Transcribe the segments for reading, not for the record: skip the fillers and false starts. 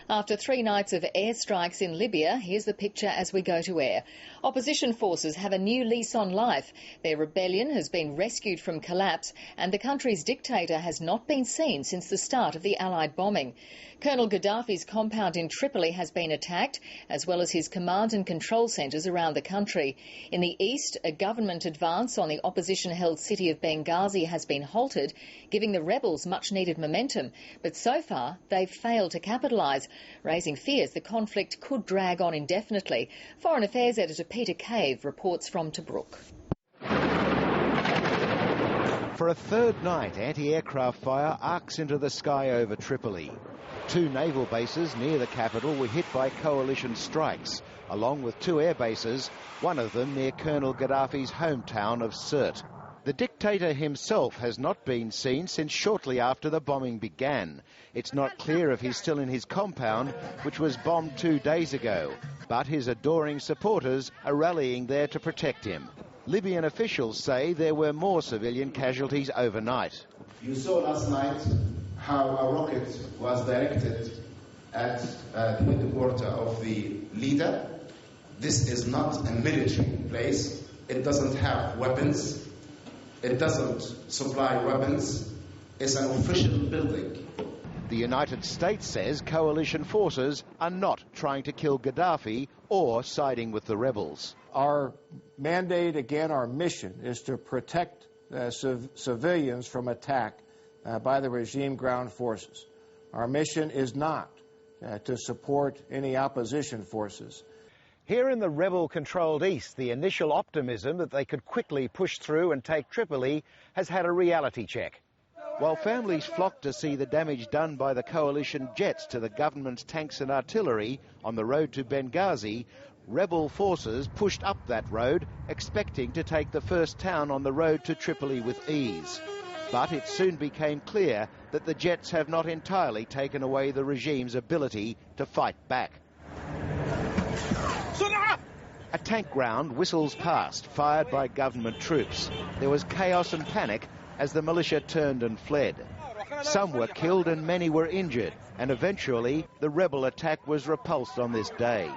After 3 nights of airstrikes in Libya, here's the picture as we go to air. Opposition forces have a new lease on life. Their rebellion has been rescued from collapse and the country's dictator has not been seen since the start of the Allied bombing. Colonel Gaddafi's compound in Tripoli has been attacked, as well as his command and control centres around the country. In the east, a government advance on the opposition-held city of Benghazi has been halted, giving the rebels much-needed momentum. But so far, they've failed to capitalise, raising fears the conflict could drag on indefinitely. Foreign Affairs editor Peter Cave reports from Tobruk. For a third night, anti-aircraft fire arcs into the sky over Tripoli. 2 naval bases near the capital were hit by coalition strikes, along with 2 air bases, one of them near Colonel Gaddafi's hometown of Sirte. The dictator himself has not been seen since shortly after the bombing began. It's not clear if he's still in his compound, which was bombed 2 days ago, but his adoring supporters are rallying there to protect him. Libyan officials say there were more civilian casualties overnight. You saw last night how a rocket was directed at the headquarters of the leader. This is not a military place. It doesn't have weapons. It doesn't supply weapons. It's an official building. The United States says coalition forces are not trying to kill Gaddafi or siding with the rebels. Our mandate, again, our mission is to protect civilians from attack by the regime ground forces. Our mission is not to support any opposition forces. Here in the rebel-controlled east, the initial optimism that they could quickly push through and take Tripoli has had a reality check. While families flocked to see the damage done by the coalition jets to the government's tanks and artillery on the road to Benghazi, rebel forces pushed up that road, expecting to take the first town on the road to Tripoli with ease. But it soon became clear that the jets have not entirely taken away the regime's ability to fight back. A tank round whistles past, fired by government troops. There was chaos and panic as the militia turned and fled. Some were killed and many were injured, and eventually the rebel attack was repulsed on this day.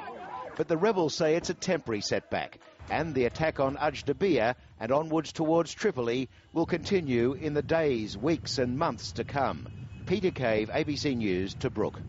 But the rebels say it's a temporary setback, and the attack on Ajdabiya and onwards towards Tripoli will continue in the days, weeks and months to come. Peter Cave, ABC News, Tobruk.